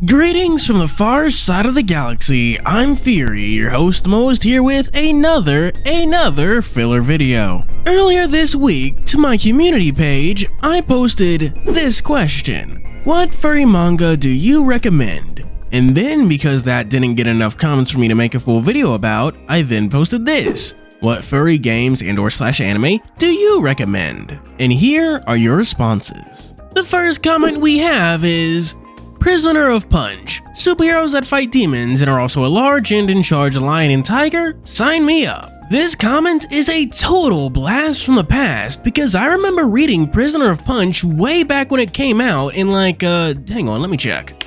Greetings from the far side of the galaxy. I'm Fuuri, your host most, here with another filler video. Earlier this week, to my community page, I posted this question: what furry manga do you recommend? And then, because that didn't get enough comments for me to make a full video about, I then posted this: what furry games and/or anime do you recommend? And here are your responses. The first comment we have is Prisoner of Punch. Superheroes that fight demons and are also a large and in charge lion and tiger? Sign me up. This comment is a total blast from the past because I remember reading Prisoner of Punch way back when it came out in hang on, let me check.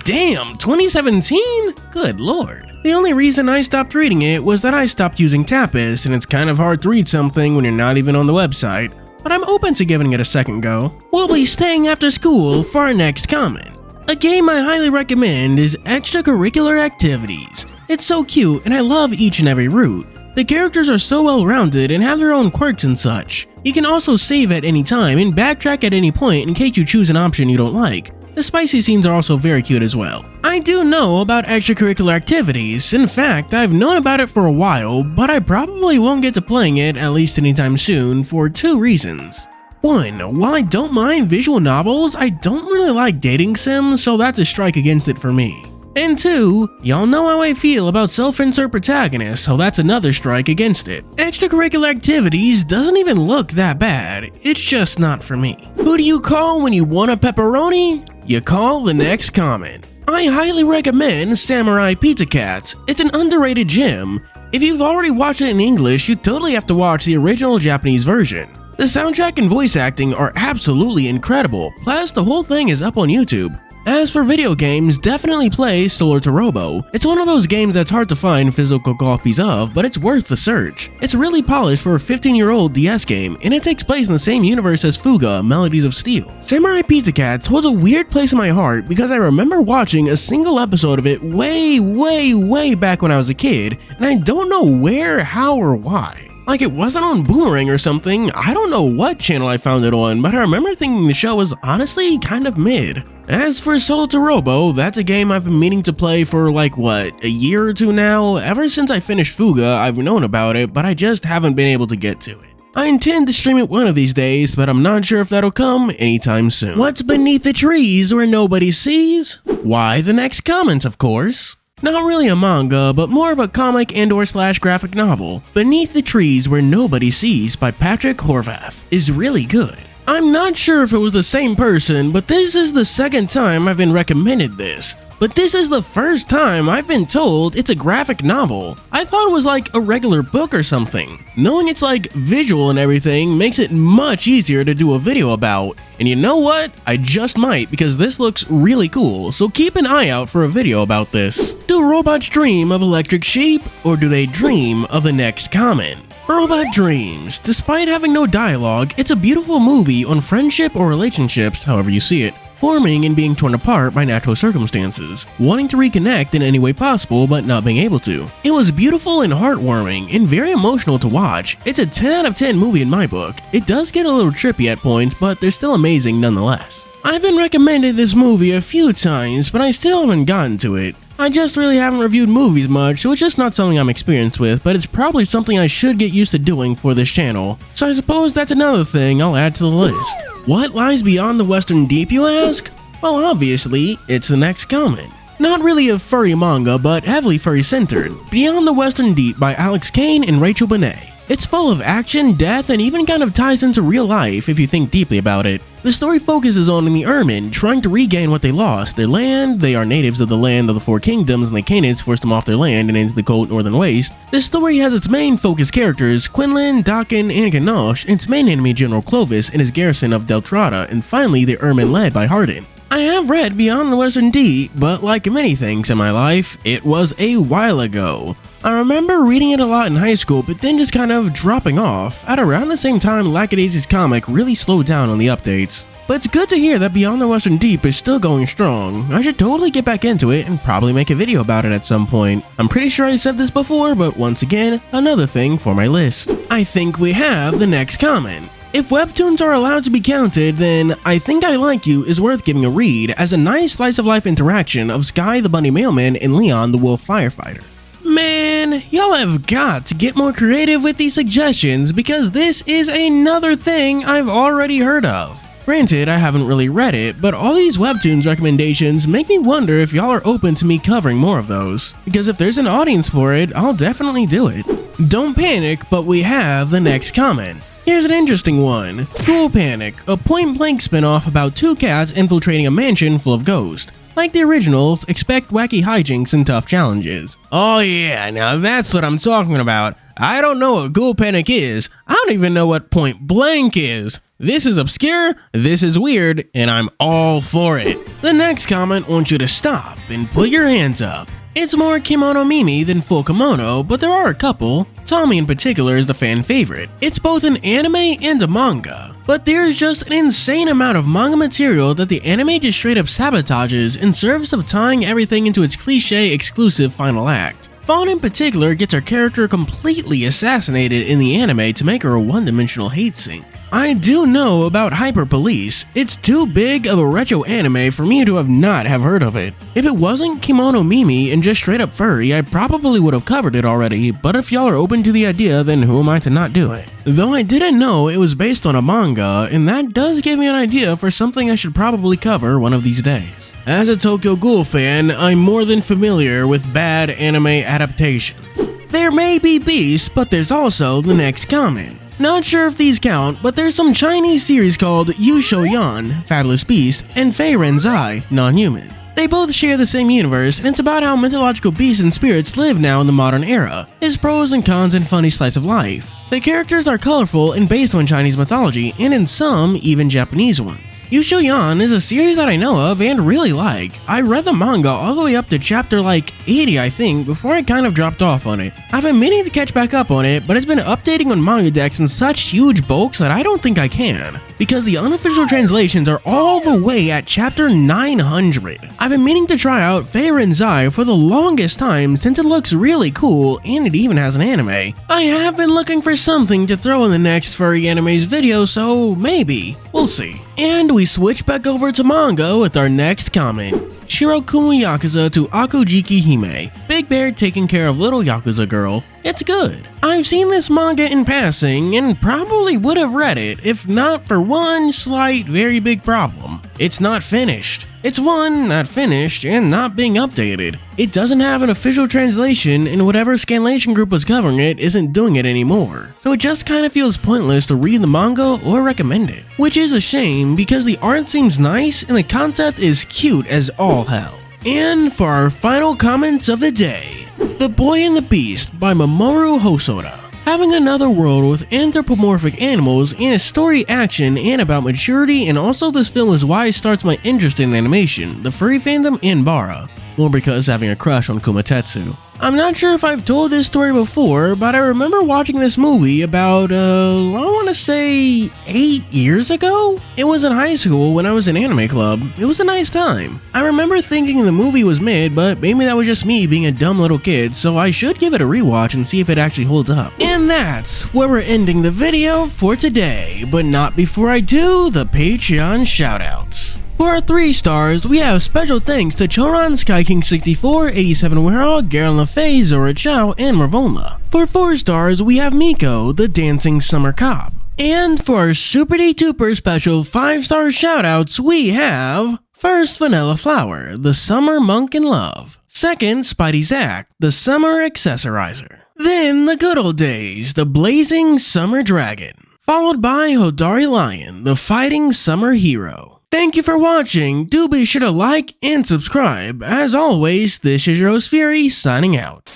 Damn, 2017? Good lord. The only reason I stopped reading it was that I stopped using Tapas, and it's kind of hard to read something when you're not even on the website, but I'm open to giving it a second go. We'll be staying after school for our next comment. A game I highly recommend is Extracurricular Activities. It's so cute and I love each and every route. The characters are so well rounded and have their own quirks and such. You can also save at any time and backtrack at any point in case you choose an option you don't like. The spicy scenes are also very cute as well. I do know about Extracurricular Activities. In fact, I've known about it for a while, but I probably won't get to playing it at least anytime soon for two reasons. One, while I don't mind visual novels, I don't really like dating sims, so that's a strike against it for me. And two, y'all know how I feel about self-insert protagonists, so that's another strike against it. Extracurricular Activities doesn't even look that bad, it's just not for me. Who do you call when you want a pepperoni? You call the next comment. I highly recommend Samurai Pizza Cats. It's an underrated gem. If you've already watched it in English, you totally have to watch the original Japanese version. The soundtrack and voice acting are absolutely incredible, plus the whole thing is up on YouTube. As for video games, definitely play Solar to Robo. It's one of those games that's hard to find physical copies of, but it's worth the search. It's really polished for a 15-year-old DS game, and it takes place in the same universe as Fuga, Melodies of Steel. Samurai Pizza Cats holds a weird place in my heart because I remember watching a single episode of it way back when I was a kid, and I don't know where, how, or why. Like, it wasn't on Boomerang or something. I don't know what channel I found it on, but I remember thinking the show was honestly kind of mid. As for Solar to Robo, that's a game I've been meaning to play for a year or two now. Ever since I finished Fuga, I've known about it, but I just haven't been able to get to it. I intend to stream it one of these days, but I'm not sure if that'll come anytime soon. What's beneath the trees where nobody sees? Why, the next comments, of course. Not really a manga, but more of a comic and/or graphic novel. Beneath the Trees Where Nobody Sees by Patrick Horvath is really good. I'm not sure if it was the same person, but this is the second time I've been recommended this. But this is the first time I've been told it's a graphic novel. I thought it was like a regular book or something. Knowing it's like visual and everything makes it much easier to do a video about. And you know what? I just might, because this looks really cool, so keep an eye out for a video about this. Do robots dream of electric sheep, or do they dream of the next comment? Robot Dreams. Despite having no dialogue, it's a beautiful movie on friendship or relationships, however you see it, forming and being torn apart by natural circumstances, wanting to reconnect in any way possible but not being able to. It was beautiful and heartwarming and very emotional to watch. It's a 10 out of 10 movie in my book. It does get a little trippy at points, but they're still amazing nonetheless. I've been recommended this movie a few times, but I still haven't gotten to it. I just really haven't reviewed movies much, so it's just not something I'm experienced with, but it's probably something I should get used to doing for this channel. So I suppose that's another thing I'll add to the list. What lies beyond the Western Deep, you ask? Well, obviously, it's the next comment. Not really a furry manga, but heavily furry-centered. Beyond the Western Deep by Alex Kane and Rachel Benet. It's full of action, death, and even kind of ties into real life if you think deeply about it. The story focuses on the Ermin trying to regain what they lost, their land. They are natives of the land of the Four Kingdoms, and the Canaanites forced them off their land and into the cold northern waste. This story has its main focus characters, Quinlan, Dakin, and Ganosh, and its main enemy General Clovis and his garrison of Deltrada, and finally the Ermin led by Hardin. I have read Beyond the Western Deep, but like many things in my life, it was a while ago. I remember reading it a lot in high school, but then just kind of dropping off. At around the same time, Lackadaisy's comic really slowed down on the updates. But it's good to hear that Beyond the Western Deep is still going strong. I should totally get back into it and probably make a video about it at some point. I'm pretty sure I said this before, but once again, another thing for my list. I think we have the next comment. If webtoons are allowed to be counted, then I Think I Like You is worth giving a read as a nice slice of life interaction of Sky the Bunny Mailman and Leon the Wolf Firefighter. Man, y'all have got to get more creative with these suggestions because this is another thing I've already heard of. Granted, I haven't really read it, but all these webtoons recommendations make me wonder if y'all are open to me covering more of those. Because if there's an audience for it, I'll definitely do it. Don't panic, but we have the next comment. Here's an interesting one. Ghoul Panic, a point-blank spin-off about two cats infiltrating a mansion full of ghosts. Like the originals, expect wacky hijinks and tough challenges. Oh yeah, now that's what I'm talking about. I don't know what Ghoul Panic is. I don't even know what Point Blank is. This is obscure, this is weird, and I'm all for it. The next comment wants you to stop and put your hands up. It's more Kimono Mimi than full kimono, but there are a couple. Tommy in particular is the fan favorite. It's both an anime and a manga, but there's just an insane amount of manga material that the anime just straight up sabotages in service of tying everything into its cliche exclusive final act. Fawn in particular gets her character completely assassinated in the anime to make her a one-dimensional hate sink. I do know about Hyper Police. It's too big of a retro anime for me to not have heard of it. If it wasn't Kimono Mimi and just straight up Furry, I probably would have covered it already, but if y'all are open to the idea, then who am I to not do it? Though I didn't know it was based on a manga, and that does give me an idea for something I should probably cover one of these days. As a Tokyo Ghoul fan, I'm more than familiar with bad anime adaptations. There may be beasts, but there's also the next comment. Not sure if these count, but there's some Chinese series called Yusho Yan, Fabulous Beast, and Fei Renzai, Non-Human. They both share the same universe, and it's about how mythological beasts and spirits live now in the modern era, its pros and cons and funny slice of life. The characters are colorful and based on Chinese mythology, and in some, even Japanese ones. Yusho Yan is a series that I know of and really like. I read the manga all the way up to chapter 80 I think, before I kind of dropped off on it. I've been meaning to catch back up on it, but it's been updating on manga decks in such huge bulks that I don't think I can, because the unofficial translations are all the way at chapter 900. I've been meaning to try out Fei Renzai for the longest time since it looks really cool and it even has an anime. I have been looking for something to throw in the next Furry Animes video, so maybe. We'll see. And we switch back over to manga with our next comment. Shirokumu Yakuza to Akujiki Hime. Big Bear taking care of little Yakuza girl. It's good. I've seen this manga in passing and probably would have read it if not for one slight, very big problem. It's not finished. It's one, not finished, and not being updated. It doesn't have an official translation, and whatever scanlation group was covering it isn't doing it anymore. So it just kind of feels pointless to read the manga or recommend it. Which is a shame because the art seems nice and the concept is cute as all hell. And for our final comments of the day, The Boy and the Beast by Mamoru Hosoda. Having another world with anthropomorphic animals and a story action and about maturity, and also this film is why it starts my interest in animation, the furry fandom, and Bara. More because having a crush on Kumatetsu. I'm not sure if I've told this story before, but I remember watching this movie about, I want to say 8 years ago? It was in high school when I was in anime club. It was a nice time. I remember thinking the movie was mid, but maybe that was just me being a dumb little kid, so I should give it a rewatch and see if it actually holds up. And that's where we're ending the video for today, but not before I do the Patreon shoutouts. For our 3 stars, we have special thanks to Choran, SkyKing64, 87 Werol, Garen LaFay, Zora Chow, and Marvolna. For 4 stars, we have Miko, the Dancing Summer Cop. And for our Super Duper special 5-star shoutouts, we have first Vanilla Flower, the Summer Monk in Love. Second, Spidey Zack, the Summer Accessorizer. Then the Good Old Days, the Blazing Summer Dragon. Followed by Hodari Lion, the Fighting Summer Hero. Thank you for watching. Do be sure to like and subscribe. As always, this is your host Fuuri signing out.